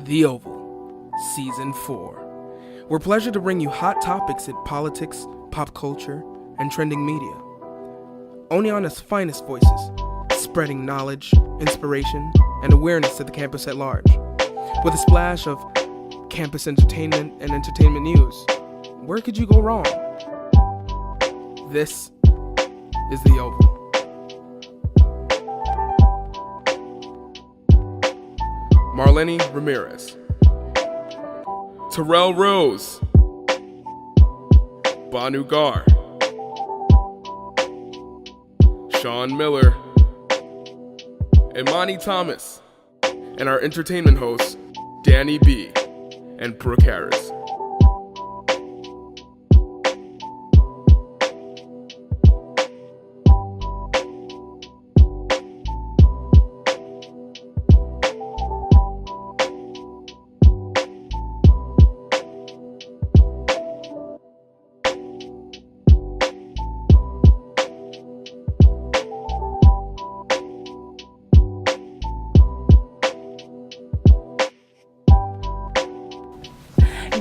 The Oval, Season 4. We're pleasure to bring you hot topics in politics, pop culture, and trending media. Oneonta's finest voices, spreading knowledge, inspiration, and awareness to the campus at large. With a splash of campus entertainment and entertainment news. Where could you go wrong? This is The Oval. Marlene Ramirez, Terrell Rose, Banu Gar, Sean Miller, Imani Thomas, and our entertainment hosts, Danny B. and Brooke Harris.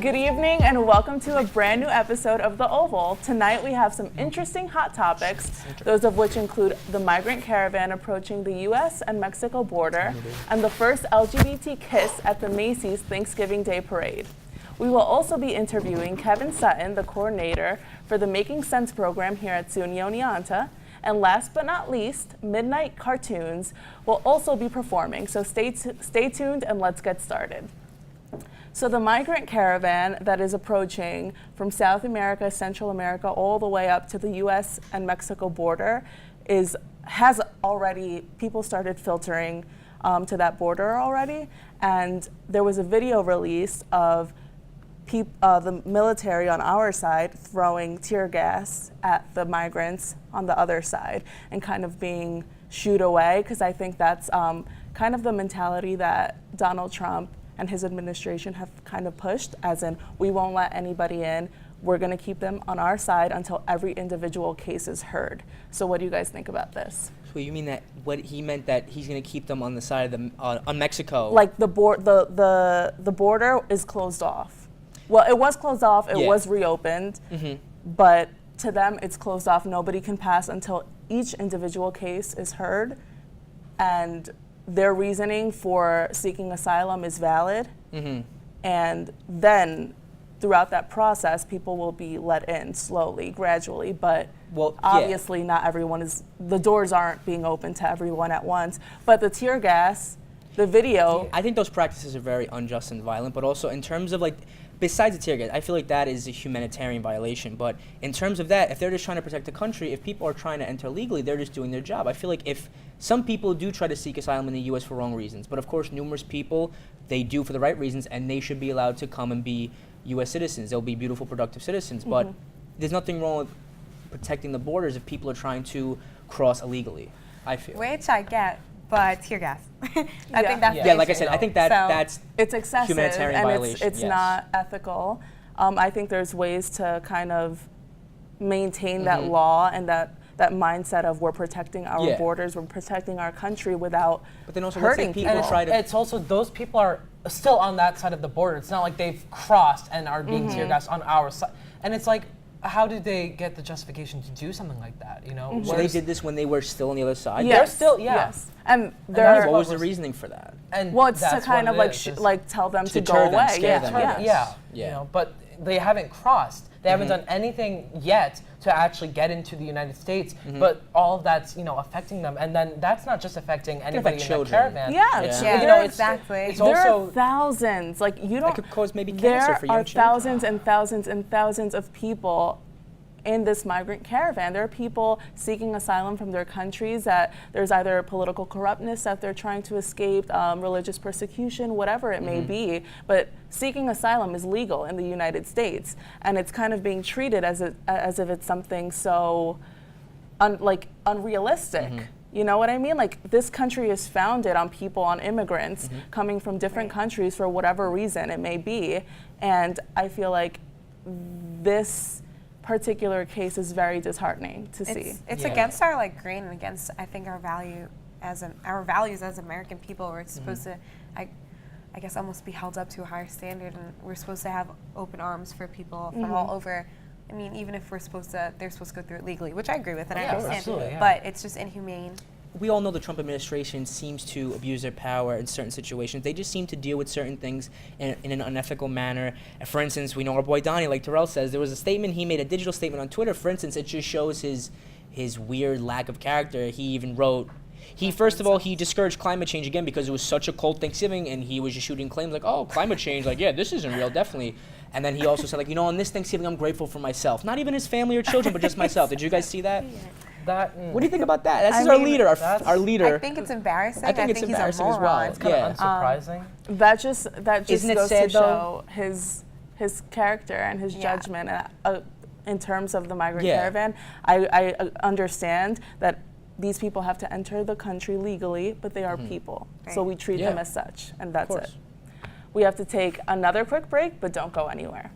Good evening and welcome to a brand new episode of The Oval. Tonight we have some interesting hot topics, those of which include the Migrant Caravan approaching the U.S. and Mexico border and the first LGBT kiss at the Macys Thanksgiving Day Parade. We will also be interviewing Kevin Sutton, the coordinator for the Making Sense program here at SUNY Oneonta. And last but not least, Midnight Cartoons will also be performing, so stay tuned and let's get started. So the Migrant Caravan that is approaching from South America, Central America, all the way up to the U.S. and Mexico border has already, people started filtering to that border already. And there was a video released of the military on our side throwing tear gas at the migrants on the other side and kind of being shooed away, because I think that's kind of the mentality that Donald Trump and his administration have kind of pushed, as in, we won't let anybody in. We're going to keep them on our side until every individual case is heard. So what do you guys think about this? So you mean that what he meant that he's going to keep them on the side of the on Mexico? Like the border is closed off. Well, it was closed off. It was reopened, but to them it's closed off. Nobody can pass until each individual case is heard, and their reasoning for seeking asylum is valid, and then throughout that process, people will be let in slowly, gradually, but obviously not everyone the doors aren't being opened to everyone at once. But the tear gas, the video. I think those practices are very unjust and violent, but also in terms of besides the tear gas, I feel like that is a humanitarian violation. But in terms of that, if they're just trying to protect the country, if people are trying to enter legally, they're just doing their job. I feel like if some people do try to seek asylum in the U.S. for wrong reasons, but of course numerous people, they do for the right reasons, and they should be allowed to come and be U.S. citizens. They'll be beautiful, productive citizens. But there's nothing wrong with protecting the borders if people are trying to cross illegally, I feel. Which I get, but tear gas. I think that's like I said, I think that's it's excessive humanitarian and violation. It's not ethical. I think there's ways to kind of maintain that law and that mindset of we're protecting our borders, we're protecting our country without but then also hurting people. It's also those people are still on that side of the border. It's not like they've crossed and are being tear gassed on our side. And it's like, how did they get the justification to do something like that? You know, So they did this when they were still on the other side. Yes. They're still Yes. And what was the reasoning for that? And well, it's to that's kind of what tell them to deter go them, away. scare them. You know, but they haven't crossed. They haven't done anything yet to actually get into the United States, but all of that's, affecting them. And then that's not just affecting anybody in the caravan. Exactly. It's there also are thousands. That could cause maybe cancer for young children. There are thousands and thousands and thousands of people in this migrant caravan. There are people seeking asylum from their countries that there's either political corruptness that they're trying to escape, religious persecution, whatever it may be. But seeking asylum is legal in the United States, and it's kind of being treated as if it's something so unrealistic. You know what I mean? Like, this country is founded on people, on immigrants coming from different countries for whatever reason it may be. And I feel like this particular case is very disheartening to see. It's against our grain and against, I think, our values as American people. We're supposed to I guess, almost be held up to a higher standard, and we're supposed to have open arms for people from all over. I mean, even if they're supposed to go through it legally, which I agree with, and I understand. Absolutely, yeah. But it's just inhumane. We all know the Trump administration seems to abuse their power in certain situations. They just seem to deal with certain things in an unethical manner. And for instance, we know our boy Donnie, like Terrell says, there was a statement, he made a digital statement on Twitter. For instance, it just shows his weird lack of character. He even wrote, first of all, he discouraged climate change again because it was such a cold Thanksgiving, and he was just shooting claims like, oh, climate change, like, yeah, this isn't real, definitely. And then he also said, like, you know, on this Thanksgiving, I'm grateful for myself. Not even his family or children, but just myself. Did you guys see that? What do you think about that? This is our leader, our leader. I think it's embarrassing. I think it's he's embarrassing a as well. moron. It's kind of unsurprising. That just Isn't it goes sad, to show his character and his judgment. In terms of the Migrant Caravan, I understand that these people have to enter the country legally, but they are people. Right. So we treat them as such, and that's it. We have to take another quick break, but don't go anywhere.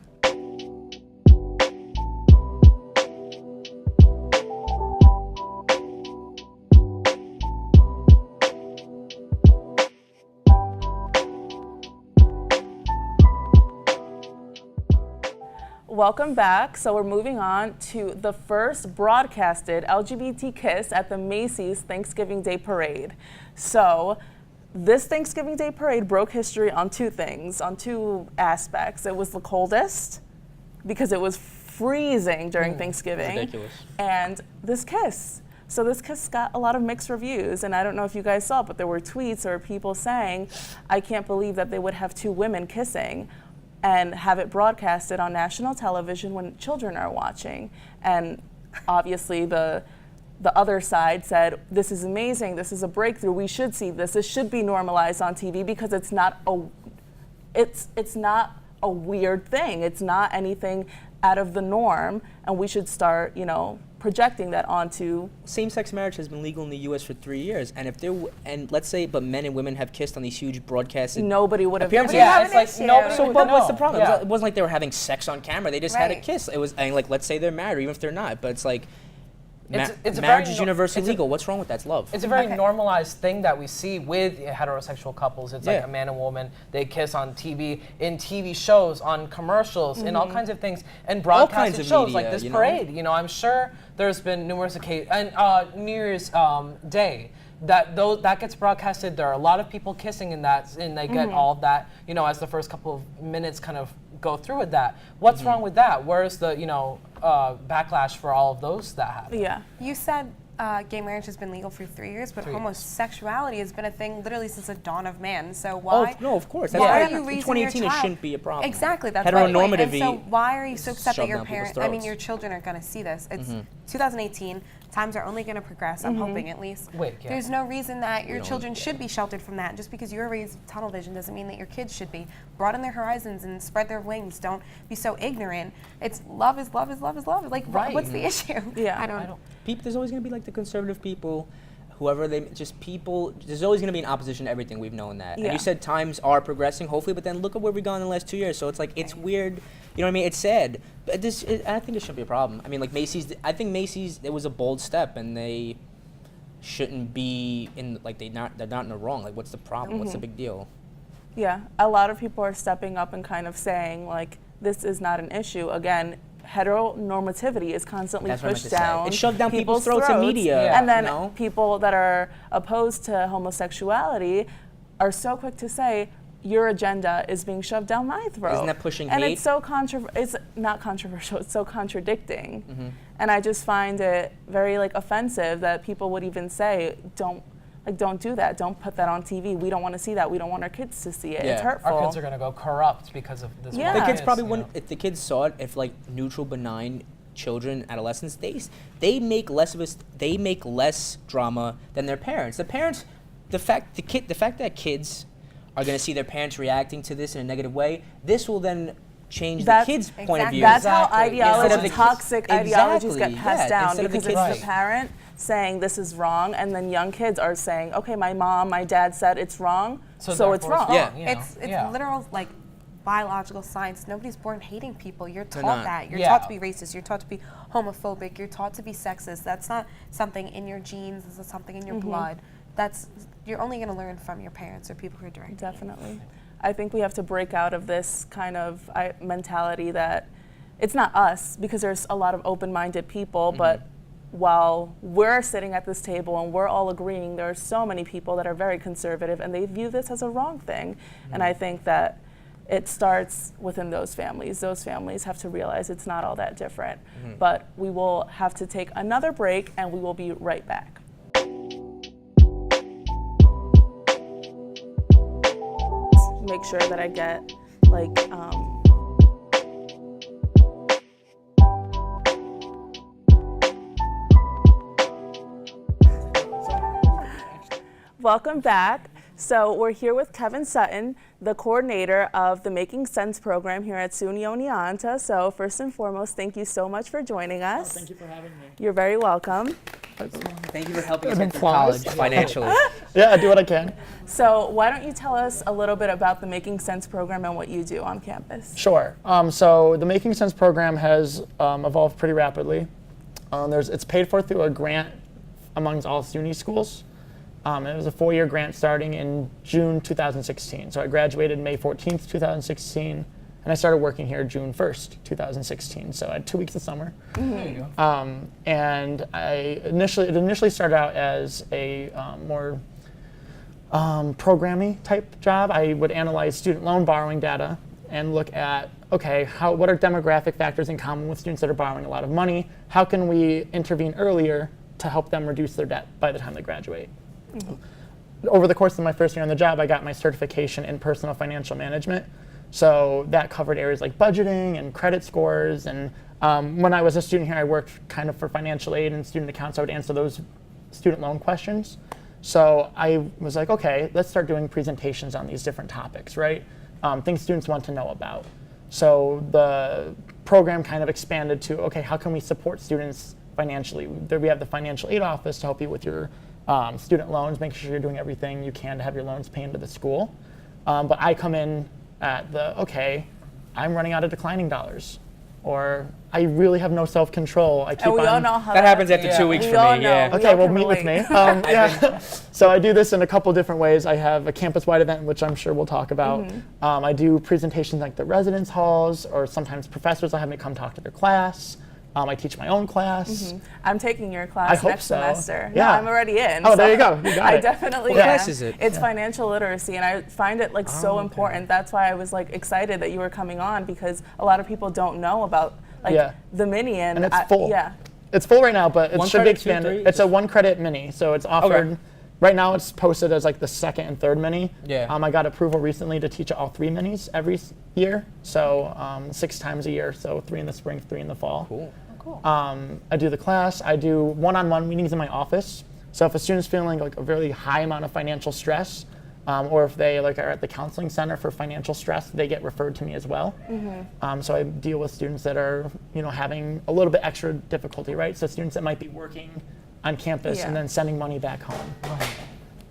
Welcome back. So we're moving on to the first broadcasted LGBT kiss at the Macys Thanksgiving Day Parade. So this Thanksgiving Day Parade broke history on two aspects. It was the coldest because it was freezing during Thanksgiving. Ridiculous. And this kiss. So this kiss got a lot of mixed reviews, and I don't know if you guys saw, but there were tweets or people saying, I can't believe that they would have two women kissing and have it broadcasted on national television when children are watching. And obviously the other side said, this is amazing, this is a breakthrough, we should see this should be normalized on TV because it's not a weird thing, it's not anything out of the norm, and we should start, projecting that onto. Same-sex marriage has been legal in the U.S. for 3 years, and if let's say, but men and women have kissed on these huge broadcasts. Nobody would have. It's like nobody. So, would but know. what's the problem? Yeah. It wasn't like they were having sex on camera. They just had a kiss. It was, and like, let's say they're married, or even if they're not. But it's like, marriage is universally legal. What's wrong with that? It's love. It's a very normalized thing that we see with heterosexual couples. It's like a man and woman. They kiss on TV, in TV shows, on commercials, in all kinds of things, and broadcasted shows media, like this parade. I'm sure there's been numerous occasions, and New Year's Day. That gets broadcasted. There are a lot of people kissing in that, and they get all of that, as the first couple of minutes kind of go through with that. What's wrong with that? Where's the, backlash for all of those that happen? Yeah. You said gay marriage has been legal for 3 years, but homosexuality has been a thing literally since the dawn of man. So why? Oh, no, of course. Why are you in raising 2018, your it child? shouldn't be a problem. Exactly, that's Heteronormativity. And so why are you so upset that shoved your down people's parents? I mean, throats. your children are going to see this. It's 2018. Times are only going to progress. I'm hoping, at least. There's no reason that your children should be sheltered from that. Just because you're raised with tunnel vision doesn't mean that your kids should be. Broaden their horizons and spread their wings. Don't be so ignorant. It's love is love is love is love. Like, what's the issue? Yeah, I don't. There's always going to be like the conservative people, whoever there's always going to be an opposition to everything. We've known that. And you said times are progressing, hopefully, but then look at where we've gone in the last 2 years. So it's like, it's weird. You know what I mean? It's sad. But I think it shouldn't be a problem. I mean, like Macys, it was a bold step, and they shouldn't be in, like, they're not in the wrong. Like, what's the problem? What's the big deal? Yeah, a lot of people are stepping up and kind of saying, like, this is not an issue. Again, heteronormativity is constantly pushed down. It's shoved down people's throats in media. And then people that are opposed to homosexuality are so quick to say, your agenda is being shoved down my throat. Isn't that pushing and hate? it's so it's not controversial, it's so contradicting. And I just find it very offensive that people would even say, don't do that. Don't put that on TV. We don't want to see that. We don't want our kids to see it. It's hurtful. Our kids are going to go corrupt because of this. Yeah. The kids probably wouldn't, if the kids saw it, if neutral, benign children, adolescents, they make less drama than their parents. The parents, the fact that kids are going to see their parents reacting to this in a negative way, this will then change the kids' point of view. That's how toxic ideologies get passed down, Instead because of the it's the parent saying this is wrong, and then young kids are saying, okay, my mom, my dad said it's wrong, so it's wrong. It's literal biological science. Nobody's born hating people. You're taught that. You're taught to be racist. You're taught to be homophobic. You're taught to be sexist. That's not something in your genes. This is something in your blood. You're only going to learn from your parents or people who are directing. Definitely. I think we have to break out of this kind of mentality that it's not us, because there's a lot of open-minded people, but while we're sitting at this table and we're all agreeing, there are so many people that are very conservative and they view this as a wrong thing. And I think that it starts within those families. Those families have to realize it's not all that different. But we will have to take another break and we will be right back. Make sure that I get like welcome back. So we're here with Kevin Sutton, the coordinator of the Making Sense program here at SUNY Oneonta. So first and foremost, thank you so much for joining us. Thank you for having me. You're very welcome. Thank you for helping us get to college financially. Yeah, I do what I can. So why don't you tell us a little bit about the Making Sense program and what you do on campus? Sure. So the Making Sense program has evolved pretty rapidly. It's paid for through a grant amongst all SUNY schools. It was a 4-year grant starting in June 2016. So I graduated May 14th, 2016, and I started working here June 1st, 2016. So I had 2 weeks of summer. There you go. And it initially started out as a more programming type job. I would analyze student loan borrowing data and look at, okay, what are demographic factors in common with students that are borrowing a lot of money? How can we intervene earlier to help them reduce their debt by the time they graduate? Over the course of my first year on the job, I got my certification in personal financial management. So that covered areas like budgeting and credit scores. And when I was a student here, I worked kind of for financial aid and student accounts. I would answer those student loan questions. So I was like, okay, let's start doing presentations on these different topics, right? Things students want to know about. So the program kind of expanded to, okay, how can we support students financially? We have the financial aid office to help you with your student loans, make sure you're doing everything you can to have your loans pay into the school. But I come in at okay, I'm running out of declining dollars. Or I really have no self-control. I keep and we on. all know how that happens after 2 weeks we for all me. know. Yeah. Okay, well, meet with me. Yeah. So I do this in a couple different ways. I have a campus-wide event, which I'm sure we'll talk about. I do presentations like the residence halls, or sometimes professors will have me come talk to their class. I teach my own class. I'm taking your class next semester. Yeah. No, I'm already in. Oh, there you go. You got I it. definitely What am. class is it? It's financial literacy, and I find it like so important. That's why I was like excited that you were coming on, because a lot of people don't know about the mini, and it's full. Yeah. It's full right now, but it should be credit, 2, expanded. 3? It's a 1 credit mini, so it's offered. Okay. Right now, it's posted as like the 2nd and 3rd mini. Yeah. I got approval recently to teach all 3 minis every year, so 6 times a year. So 3 in the spring, 3 in the fall. Cool. I do the class. I do one-on-one meetings in my office. So if a student's feeling like a really high amount of financial stress, or if they are at the counseling center for financial stress, they get referred to me as well. So I deal with students that are having a little bit extra difficulty, right? So students that might be working on campus and then sending money back home.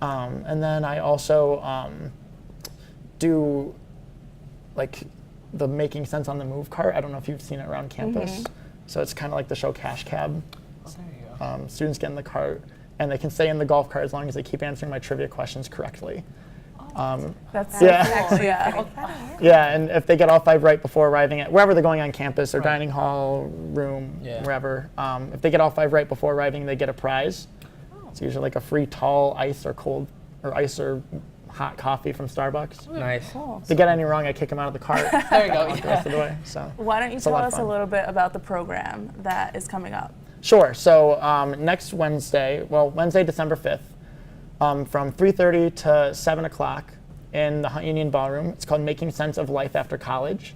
And then I also do like the Making Sense on the Move cart. I don't know if you've seen it around campus. So it's kind of like the show Cash Cab. Students get in the cart, and they can stay in the golf cart as long as they keep answering my trivia questions correctly. That's actually Yeah, and if they get all 5 right before arriving at wherever they're going on campus, or dining hall, room, wherever, if they get all 5 right before arriving, they get a prize. It's usually like a free tall ice or cold, or ice or hot coffee from Starbucks. Nice. cool. If they get any wrong, I kick them out of the cart. There you go. The rest of the way. So Why don't you it's a tell lot of us a fun. little bit about the program that is coming up? Sure. So next Wednesday, Wednesday, December 5th, from 3:30 to 7 o'clock in the Hunt Union Ballroom. It's called Making Sense of Life After College.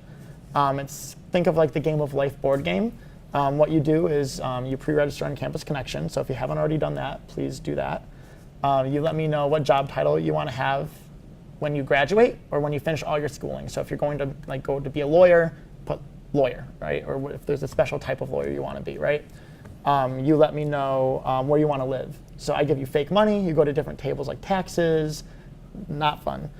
Think of like the Game of Life board game. What you do is you pre-register on Campus Connection. So if you haven't already done that, please do that. You let me know what job title you want to have when you graduate or when you finish all your schooling. So if you're going to go to be a lawyer, put lawyer, right? Or if there's a special type of lawyer you want to be, right? You let me know where you want to live. So I give you fake money. You go to different tables like taxes, not fun.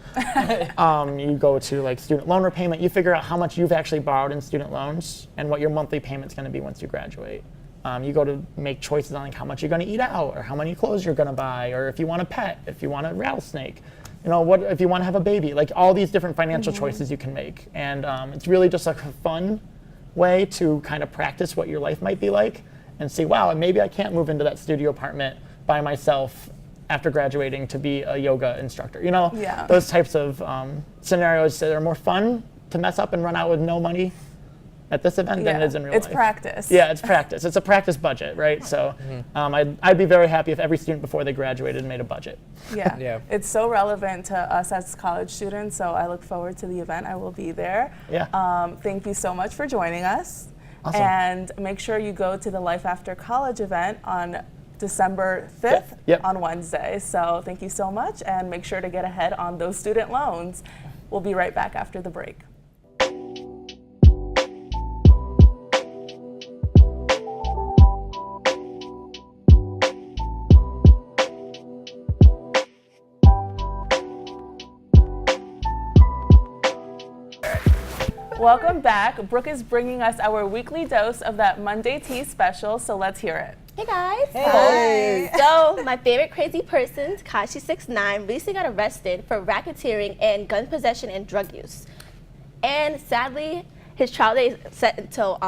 You go to like student loan repayment. You figure out how much you've actually borrowed in student loans and what your monthly payment's going to be once you graduate. You go to make choices on like how much you're going to eat out, or how many clothes you're going to buy, or if you want a pet, if you want a rattlesnake. what if you want to have a baby? Like all these different financial choices you can make. And it's really just like a fun way to kind of practice what your life might be like and see, wow, maybe I can't move into that studio apartment by myself after graduating to be a yoga instructor. Those types of scenarios that are more fun to mess up and run out with no money at this event than it is in real life. It's practice. Yeah, it's practice. It's a practice budget, right? So I'd be very happy if every student before they graduated made a budget. Yeah. It's so relevant to us as college students, so I look forward to the event. I will be there. Yeah. Thank you so much for joining us. Awesome. And make sure you go to the Life After College event on December 5th on Wednesday. So thank you so much, and make sure to get ahead on those student loans. We'll be right back after the break. Welcome back. Brooke is bringing us our weekly dose of that Monday Tea special, so let's hear it. Hey guys. Hey. Hi. So my favorite crazy person, Tekashi 6ix9ine, recently got arrested for racketeering and gun possession and drug use. And sadly, his trial date is set until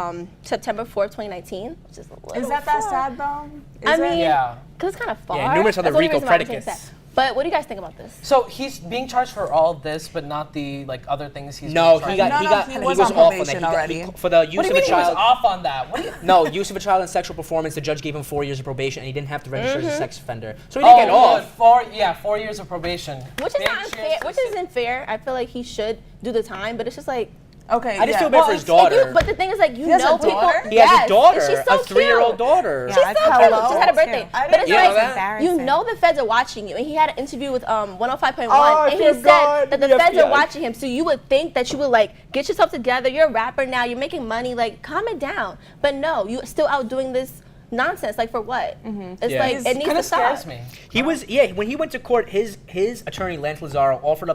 September 4th, 2019, which is a little Is that sad though? because it's kind of far. Yeah, numerous other That's the only RICO reason why I'm saying predicates. sad. But what do you guys think about this? So he's being charged for all this, but not the other things he's No, being he charged he was was on off on probation that. already. For the use What do of you a mean he was child. off on that? What do you? No, use of a child in sexual performance. The judge gave him 4 years of probation, and he didn't have to register as a sex offender, so he didn't get off. 4 years of probation. Which is not unfair. Which isn't fair. I feel like he should do the time, but it's just like. Okay, I just feel bad for his daughter. But the thing is, like, you has know a people. daughter? He has a daughter, and she's so a 3-year-old cute. daughter. She's so cute. She had a birthday. I But it's You know like, that? you know the feds are watching you. And he had an interview with 105.1. Oh, and he said forgot. that the The feds are FBI. watching him. So you would think that you would, like, get yourself together. You're a rapper now. You're making money. Like, calm it down. But no, you're still out doing this nonsense. Like, for what? It's like, it needs Kind to of scares stop. me. He was when he went to court, his attorney Lance Lazaro offered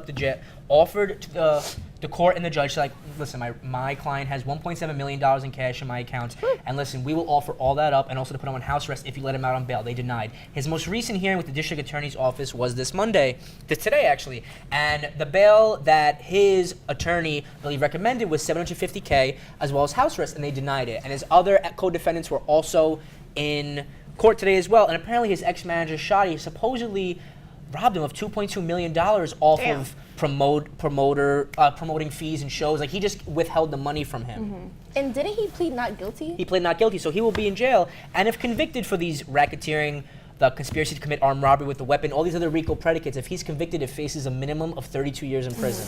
the court and the judge, like, listen, my client has $1.7 million in cash in my account, and listen, we will offer all that up and also to put him on house arrest if you let him out on bail. They denied. His most recent hearing with the district attorney's office was today actually, and the bail that his attorney really recommended was $750K as well as house arrest, and they denied it. And his other co-defendants were also in court today as well, and apparently his ex-manager Shadi supposedly robbed him of $2.2 million off of promoting fees and shows. Like, he just withheld the money from him. And didn't he plead not guilty? He pleaded not guilty, so he will be in jail. And if convicted for these racketeering, the conspiracy to commit armed robbery with a weapon, all these other RICO predicates, if he's convicted, it faces a minimum of 32 years in prison.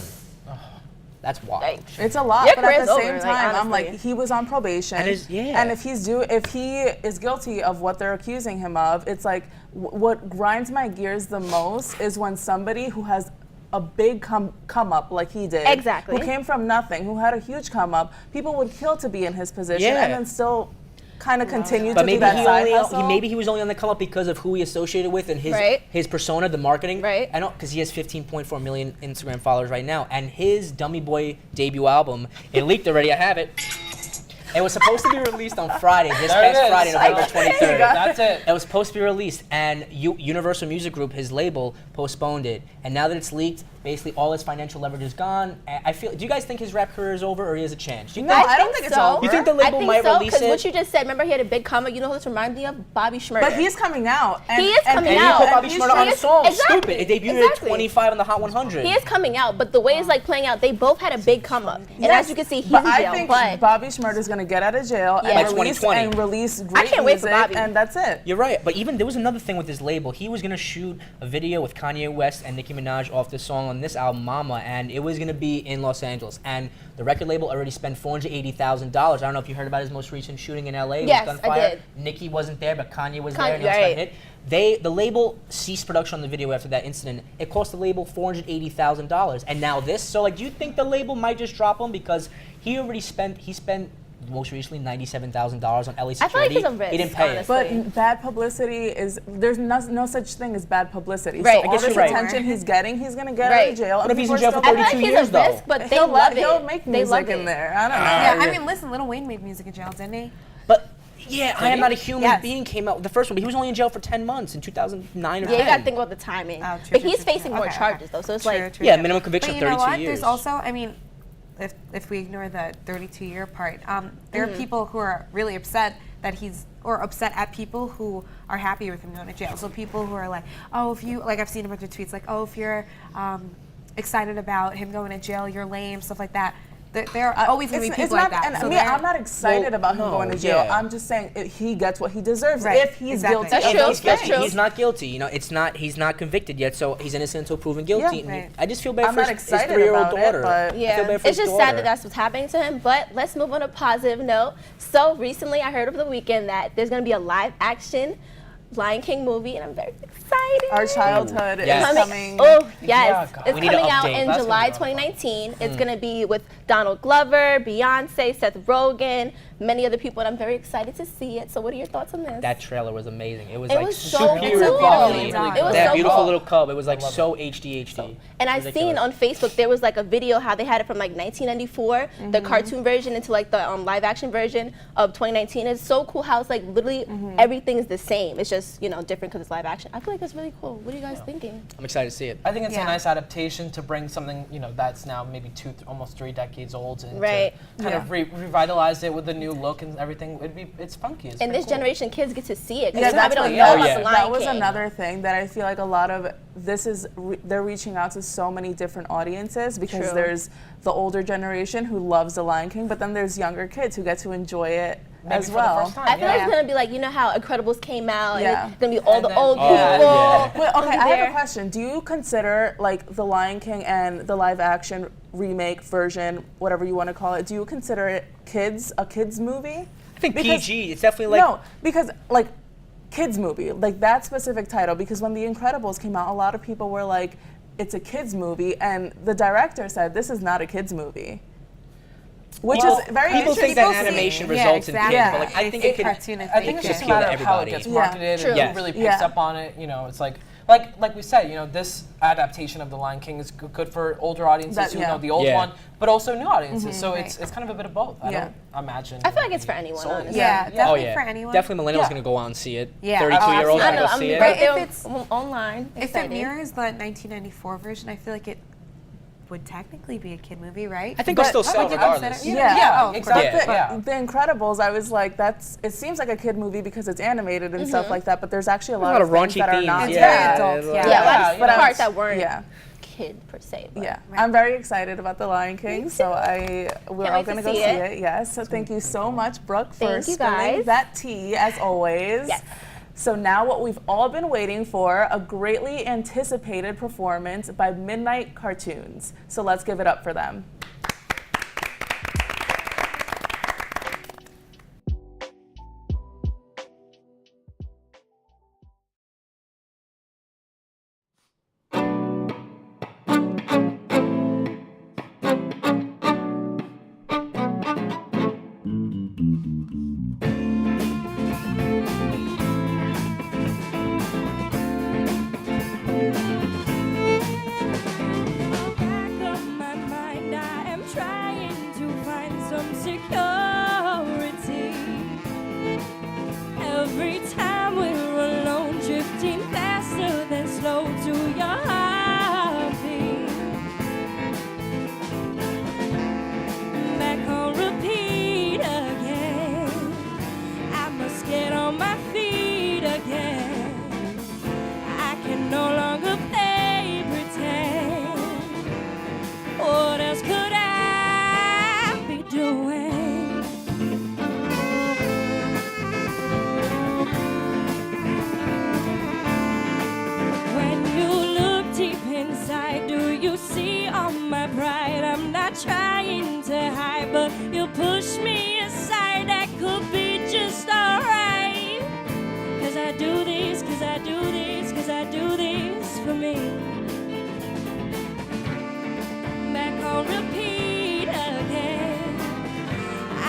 That's wild. It's a lot, Your but at career's the over, same like, time, I'm honestly. like, he was on probation, And if he is guilty of what they're accusing him of, it's like what grinds my gears the most is when somebody who has a big come up like he did, Exactly. who came from nothing, who had a huge come up, people would kill to be in his position, Yeah. and then still kind of continue But to do maybe that side hustle. maybe he was only on the come up because of who he associated with and his persona, the marketing. Right. I know, because he has 15.4 million Instagram followers right now, and his Dummy Boy debut album, it leaked already. I have it. It was supposed to be released on Friday, this There it past is. Friday, November 23rd. That's it. It was supposed to be released, and Universal Music Group, his label, postponed it. And now that it's leaked, basically all his financial leverage is gone. I feel. Do you guys think his rap career is over, or he has a chance? Do you No, think, I don't think it's over. You think the label might release because it? what you just said, remember he had a big comment, you know who this reminds me of? Bobby Schmurder. But he's coming out. And, He is coming And out. you put Bobby he's Schmurder on a trying- song. Exactly. Stupid. It debuted Exactly. at 25 on the Hot 100. He is coming out, but the way it's like playing out, they both had a big come up. And Yes, as you can see, he's but in jail. I think But Bobby Schmurder's going to get out of jail Yeah. By and, release, 2020. release great can't wait for music, Bobby. and that's it. You're right, but even there was another thing with his label. He was gonna shoot a video with Kanye West and Nicki Minaj off this song on this album, Mama, and it was gonna be in Los Angeles. And the record label already spent $480,000. I don't know if you heard about his most recent shooting in LA. Yes, with I Gunfire. did. Nicki wasn't there, but Kanye was Kanye, there, and it was a right. hit. The label ceased production on the video after that incident. It cost the label $480,000, and now this. So, like, do you think the label might just drop him because he spent most recently $97,000 on LA security? I feel like he's a risk, He didn't pay honestly. it. But bad publicity is, there's no such thing as bad publicity. Right. So I all guess this you're right. attention he's getting, he's going to get out Right. of jail. What if and he's in people jail are for still- I feel like 32 he's years, a though? risk, but they love it. He'll make They music love in it. there. I don't know. Yeah, I mean, listen, Lil Wayne made music in jail, didn't he? But Yeah, I Am Not a Human Being came out, the first one, but he was only in jail for 10 months in 2009 or 10. Yeah, you gotta think about the timing. But he's facing more charges though, so it's yeah, minimum conviction but 32 you know what? years. There's also, I mean, if we ignore the 32-year part, there are people who are really upset that or upset at people who are happy with him going to jail. So people who are like, oh, I've seen a bunch of tweets like, oh, if you're excited about him going to jail, you're lame, stuff like that. There are always going to be people like that. And so I'm not excited about him going to jail. Yeah. I'm just saying he gets what he deserves if he's guilty. That's true. He's not guilty. You know, he's not convicted yet, so he's innocent until proven guilty. Yeah, right. I just feel bad I'm for not his excited 3-year-old about daughter. it, but yeah, it's just sad that that's what's happening to him. But let's move on to a positive note. So recently, I heard over the weekend that there's going to be a live action Lion King movie, and I'm very excited. Our childhood is coming. Oh, yes. Yeah, it's we need coming to out update. in That's July gonna be 2019. It's going to be with Donald Glover, Beyonce, Seth Rogen, many other people, and I'm very excited to see it. So what are your thoughts on this? That trailer was amazing. It was so superior cool. quality. It was That so beautiful cool. little cub. It was like so HD. And I've seen on Facebook there was like a video how they had it from like 1994, the cartoon version into like the live action version of 2019. It's so cool how it's like literally everything's the same. It's just different because it's live action. I feel like it's really cool. What are you guys thinking? I'm excited to see it. I think it's a nice adaptation to bring something that's now maybe almost 3 decades old, and Right. to kind of revitalize it with a new look and everything. It's funky. It's And this cool. generation kids get to see it. Yeah, Because that's we don't know what- about the Lion that was King. another thing that I feel like a lot of this is they're reaching out to so many different audiences because True. there's the older generation who loves the Lion King, but then there's younger kids who get to enjoy it Maybe as for well. the first time. I feel like it's gonna be like how Incredibles came out, Yeah. and it's gonna be all And the then- old people. Yeah. Wait, okay, I have there. a question. Do you consider like the Lion King and the live action remake version, whatever you want to call it, do you consider it a kids movie? I think Because- PG. It's definitely like No, because like kids movie, like that specific title, because when The Incredibles came out, a lot of people were like, it's a kids movie, and the director said this is not a kids movie. Which is very people interesting. think that animation results in kids, Yeah. but like I think it could. I think it's just a appeal to matter of how it everybody. gets Yeah. marketed True. and who really picks up on it. It's like we said, this adaptation of The Lion King is good for older audiences who know the old one, but also new audiences. So it's kind of a bit of both. I don't imagine. I feel like it's for anyone, solely. honestly. Yeah, definitely for anyone. Definitely millennials gonna go out and see it. Yeah. 32-year-olds I gonna know. go I'm see it. right there If it's- online. If it Excited. mirrors the 1994 version, I feel like it would technically be a kid movie, right? I think they'll still sell would you regardless. consider- Yeah, exactly. But Yeah. the Incredibles, I was like, it seems like a kid movie because it's animated and stuff like that, but there's actually a lot of things raunchy that are themes. not. It's very adult, Yeah, a lot of but I was- parts that weren't Yeah. kid per se. But. Yeah, I'm very excited about The Lion King, so we're all wait to going to go see see it. it. Yes, so thank you so much, Brooke, for Thank you, spilling guys. that tea as always. Yes. So now what we've all been waiting for, a greatly anticipated performance by Midnight Cartoons. So let's give it up for them. Back of my mind, I am trying to find some security. Every time we're alone, drifting faster than slow to your heartbeat. Back on repeat again. I must get on my feet again. I can no longer play pretend. What else could I be doing? When you look deep inside, do you see all my pride? I'm not trying to hide, but you push me aside. That could be just alright. 'Cause I do this, 'cause I do this, 'cause I do this for me. Back on repeat again.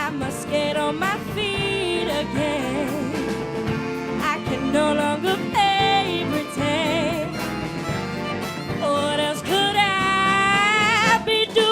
I must get on my feet again. I can no longer play pretend. What else could I be doing?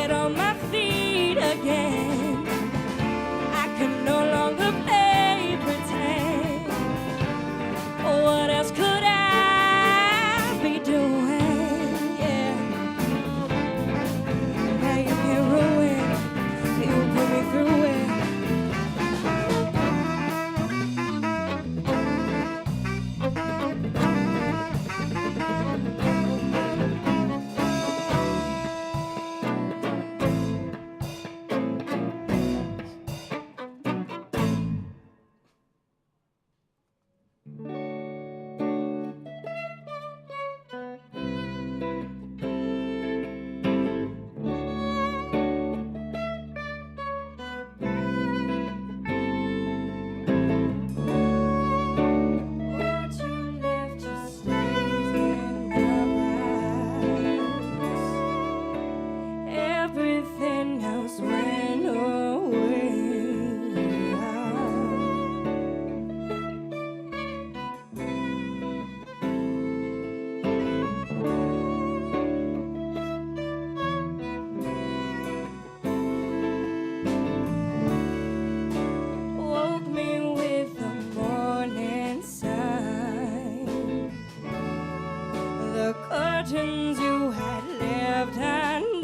get on my feet again. I can no longer play pretend. What else could I be doing? Yeah. Now you can ruin, you put me through it. What you left just stays in my eyes. Everything else went away. Woke me with the morning sun. The curtains you had left undone.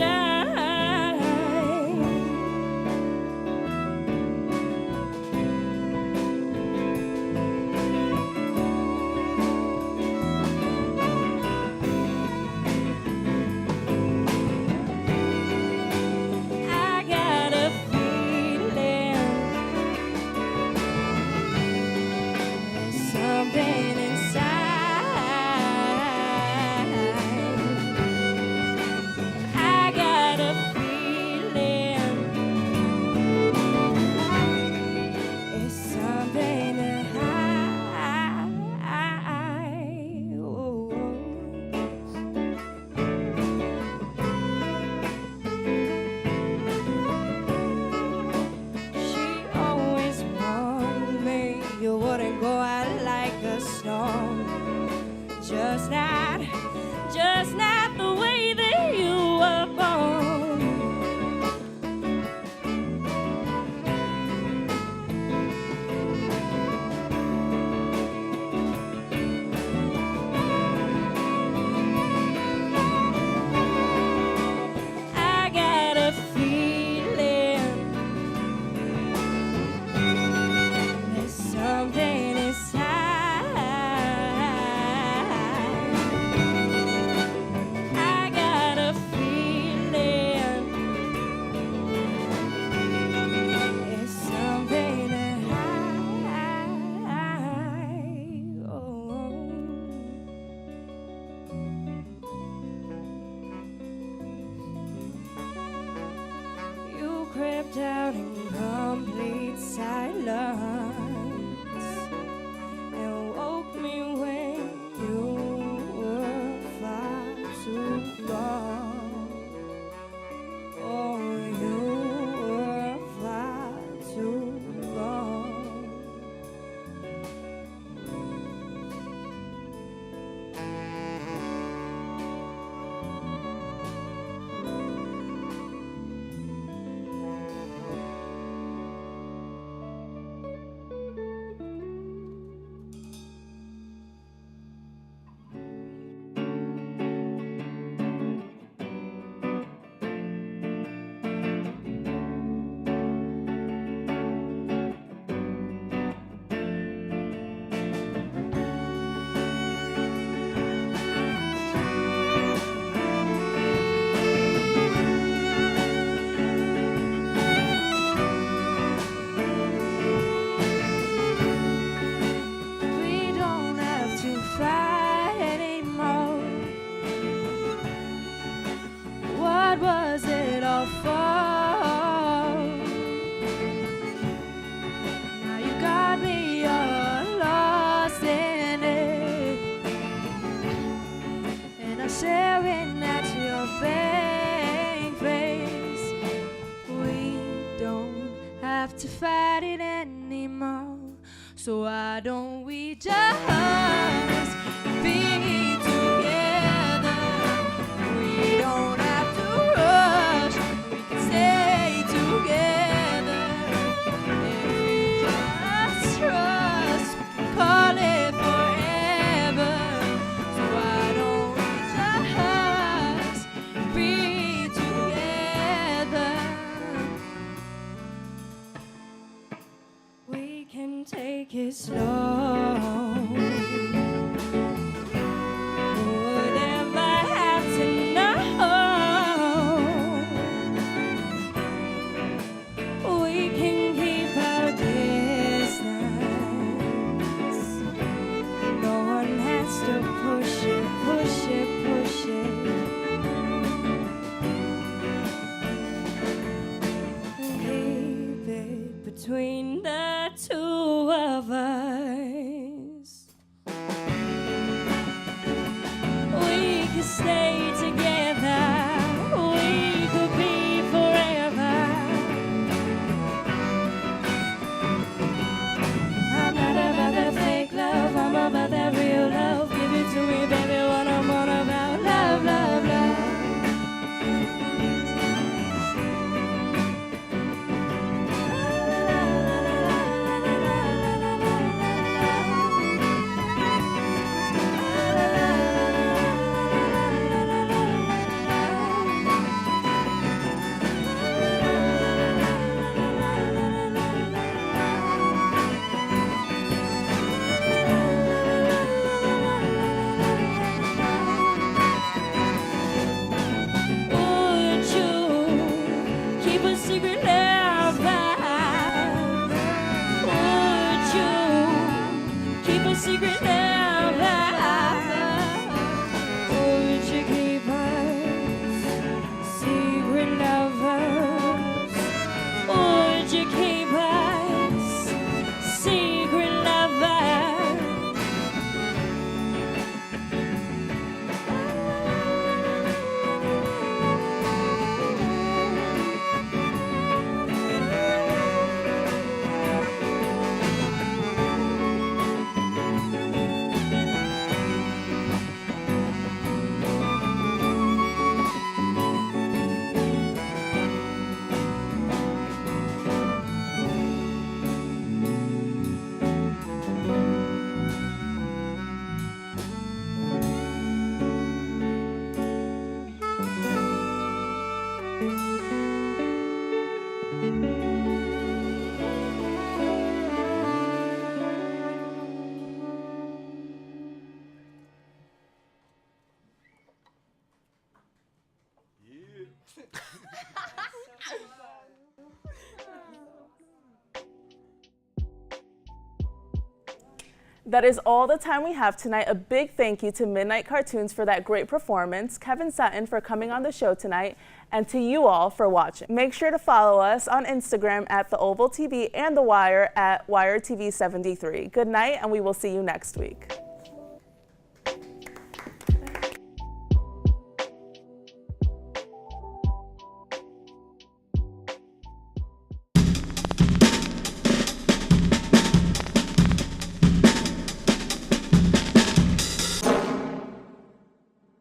I got a feeling there's something inside. I got a feeling it's something that she always warned me you wouldn't go out like a storm. Just not the way that you were born. I got a feeling there's something inside. I got a feeling it's something that you crept out in complete silence and woke me when you were far too gone. Oh, you were far too gone. We don't have to fight anymore. What was it all for? Now you got me all lost in it, and I'm staring at your blank face. We don't have to fight it anymore. So why don't we just be together? We don't have to rush. this long. Would ever have to know we can keep our distance. No one has to push it, push it, push it. Keep it between the two of us. We could stay together. We could be forever. I'm not about that fake love. I'm about that real love. Give it to me, baby. What I'm on about. Love, love, love. Would you keep a secret lover? Would you keep a secret lover? Would you keep us secret lovers? Would you keep us secret lovers? That is all the time we have tonight. A big thank you to Midnight Cartoons for that great performance, Kevin Sutton for coming on the show tonight, and to you all for watching. Make sure to follow us on Instagram at TheOvalTV and The Wire at WireTV73. Good night, and we will see you next week.